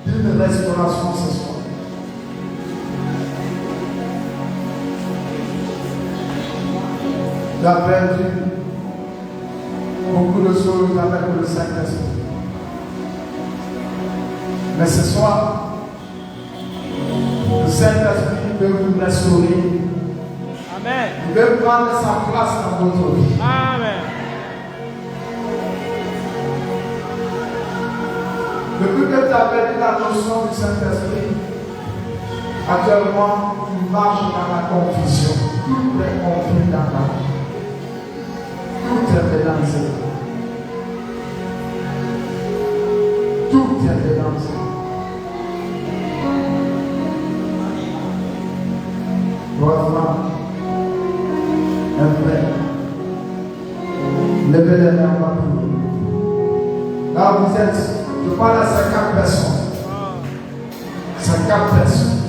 B: d'une restauration ce soir. Tu as perdu beaucoup de choses avec le Saint-Esprit. Mais ce soir, le Saint-Esprit peut vous restaurer.
E: Amen.
B: Il veut prendre sa place dans votre vie.
E: Amen.
B: Depuis que tu as perdu la notion du Saint-Esprit, actuellement, tu marches dans la confusion. Tout est confus dans ta vie. Tout est mélangé. tout est dedans. Voilà. Un frère. Levez les mains en bas. Là où vous êtes, je parle à 50 personnes. 50 personnes.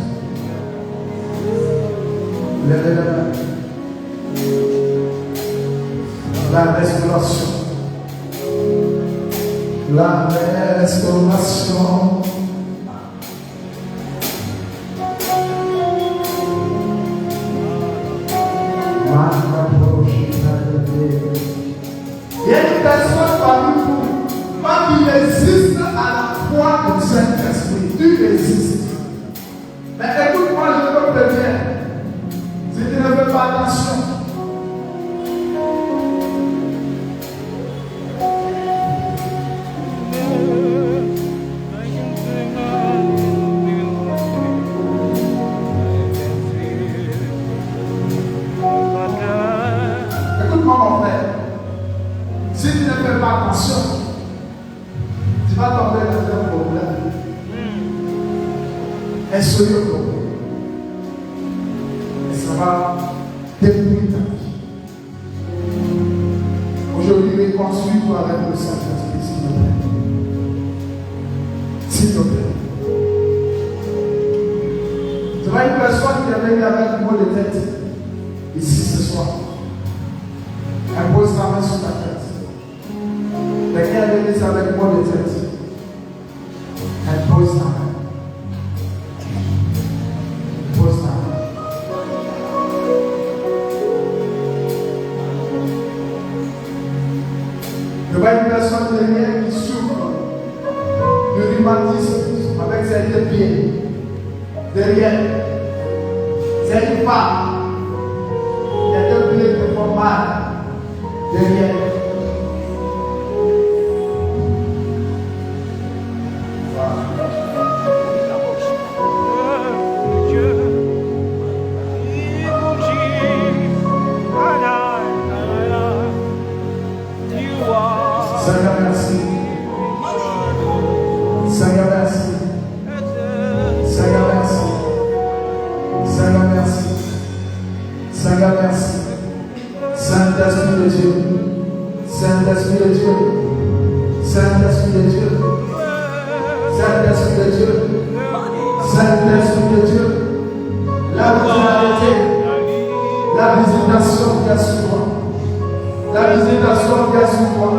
B: Levez les mains. La restauration. La restauration. Il y a une personne parmi vous, quand il résiste à la foi du Saint-Esprit, tu résistes. Mais écoute-moi, je te préviens, si tu ne fais pas attention, écoute-moi mon frère, si tu ne fais pas attention, tu vas tomber dans un problème. Un sérieux problème. Et ça va détruire ta vie. Aujourd'hui, réconcilie-toi avec le Saint-Esprit, s'il te plaît. S'il te plaît. Tu vois une personne qui est venue avec un mot de tête ici ce soir. Impose ta main sur ta tête. Quelqu'un est venu avec moi de tête. Impose ta main. Impose ta main. Je vois une personne derrière qui souffre de rhumatisme avec ses deux pieds. Derrière, c'est une femme. Il y a deux pieds qui font mal. Derrière. Seigneur, merci. Seigneur, merci. Seigneur, merci. Seigneur, merci. Seigneur, merci. Saint-Esprit de Dieu. Saint-Esprit de Dieu. Saint-Esprit de Dieu. Saint-Esprit de Dieu. Saint-Esprit de Dieu. La vitalité. La visitation qui est sur toi. La visitation qui est sur toi.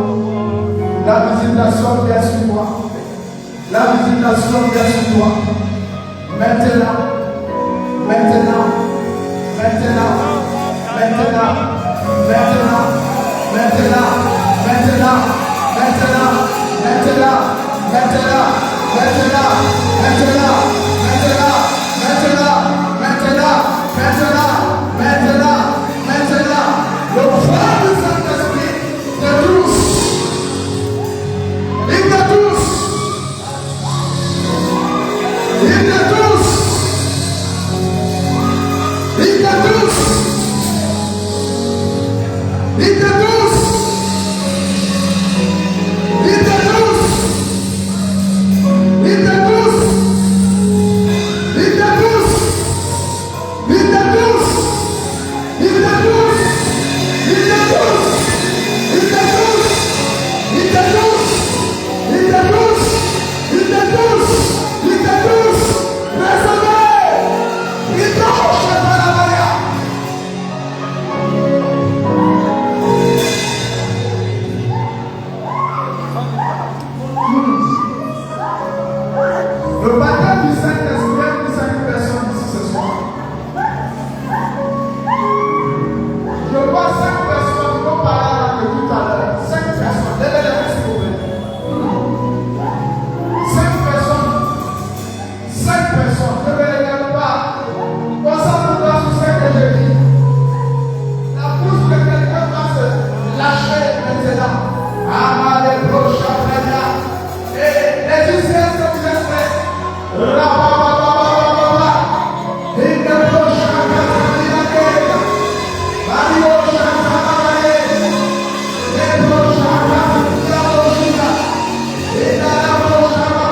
B: La visitation qui est sur toi. La visitation qui est sur toi. Maintenant. Maintenant. Maintenant. Maintenant. Maintenant. Maintenant. Maintenant. Maintenant. Maintenant. Maintenant. Maintenant. Maintenant. Maintenant. Maintenant. Maintenant. Maintenant. Maintenant. Maintenant. Le feu du Saint-Esprit te touche. Il te touche. Il te touche. Il te touche. Il te touche. Il te touche. Il te touche. Il te touche. Il te touche. Il te touche. Il te touche. Il te touche. Il te touche. Il te touche. Il te touche. Il te touche. Il te touche. Recevez. Il touche la Maria. Le baptême du Saint-Esprit est pour 5 personnes ici ce soir. Je vois 5 personnes, on parlera de tout à l'heure. 5 personnes, levez les mains s'il vous plaît. 5 personnes, 5 personnes, levez les mains pas. Concentre-toi sur ce que je dis. La bouche de quelqu'un va se lâcher maintenant. Amale procha prena. Et les Israéliens que vous êtes prêts. Rababababababa. Et que procha prena. Mario Chantamare. Et procha prena. Et la procha prena.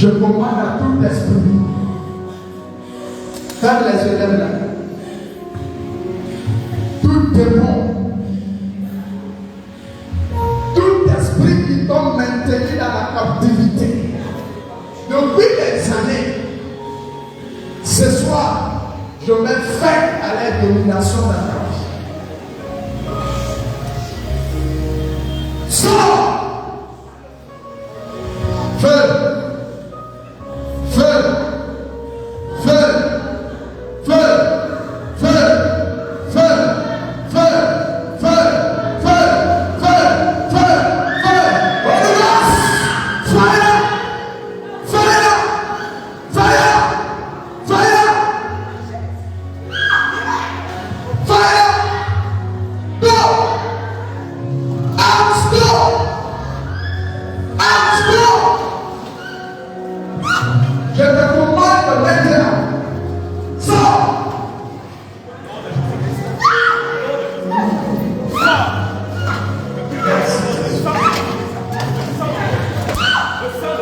B: Je commande à tout esprit. Ferme les yeux, lève là. Tout démon, tout esprit qui t'ont maintenu dans la captivité depuis des années, ce soir, je mets fin à la domination dans ta vie. Sors! Feu! Feu! Feu! Feu! Feu! Feu! Feu! Feu! Feu! Feu! Feu! Feu! Holy Ghost! Fire! Fire! Fire! Fire! Fire! Go! Arms go! Arms go! Je te commande maintenant. Sors!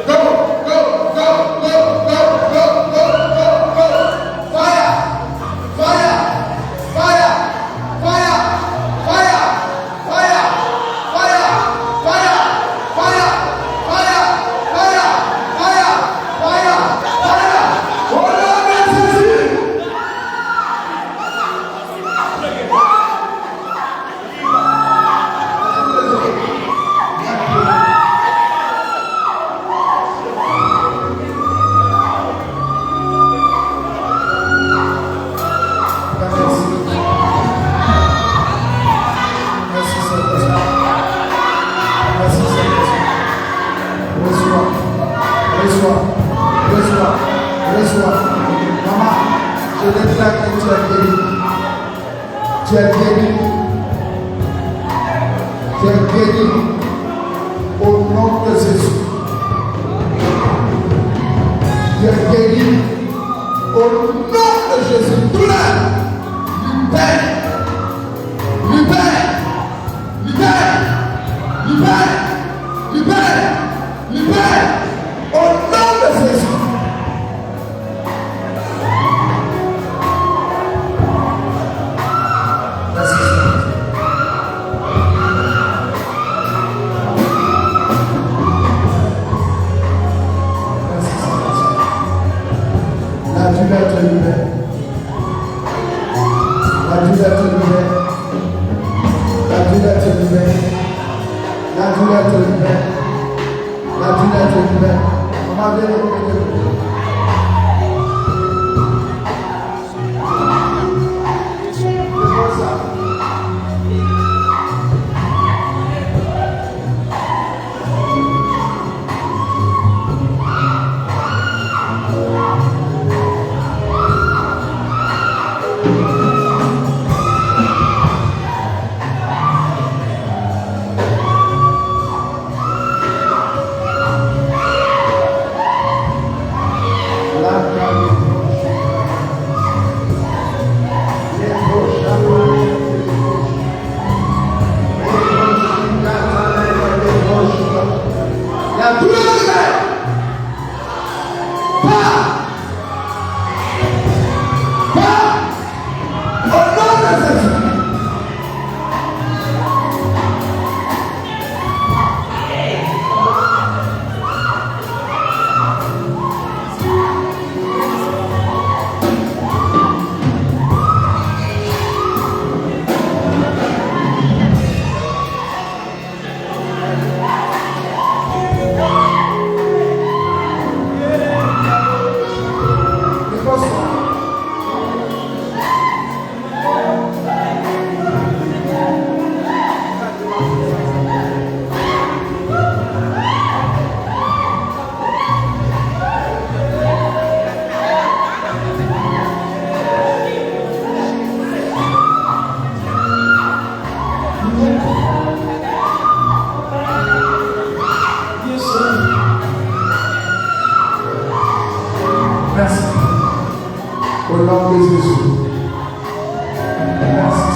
B: Go, go, go, go, go, go, go, go, go. Fire! Fire! Fire! Fire! Fire! Fire! Fire! Fire! Fire! Fire! Fire! Fire! Fire! Fire! Au nom de Jésus! Merci Saint-Esprit. Merci Saint-Esprit. Reçois, reçois, reçois, reçois. Maman, je déclare que tu es guéri. Tu es guéri. Tu es guéri. Au nom de Jésus. Tu es guéri. Au nom de Jésus. Douleur. Libère. Libère. Libère. Libère. Libère. Libère. Au nom de Jésus. Merci Seigneur. Merci Seigneur. La douleur te libère. La douleur te libère. La douleur te libère. La douleur te libère. La douleur te libère. Maman, viens le remettre. C'est quoi ça? La douleur libère. Pas. Pas. Au nom de Jésus. Merci. Au nom de Jésus. Merci.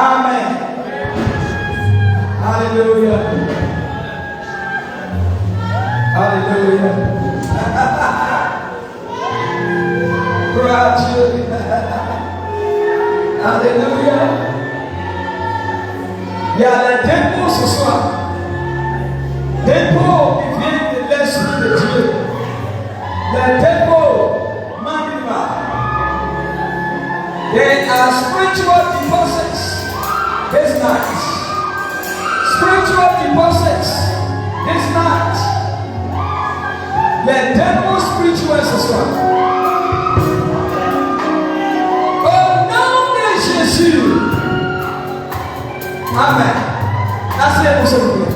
A: Amen. Hallelujah. Hallelujah. Alléluia. Il y a les dépôts ce soir. Dépôts qui viennent de l'Esprit de Dieu. Les dépôts magnifiques. There are spiritual deposits this night. Spiritual deposits this night. Les dépôts spirituels ce soir. Jésus. Amen. Asseyez-vous, s'il vous plaît.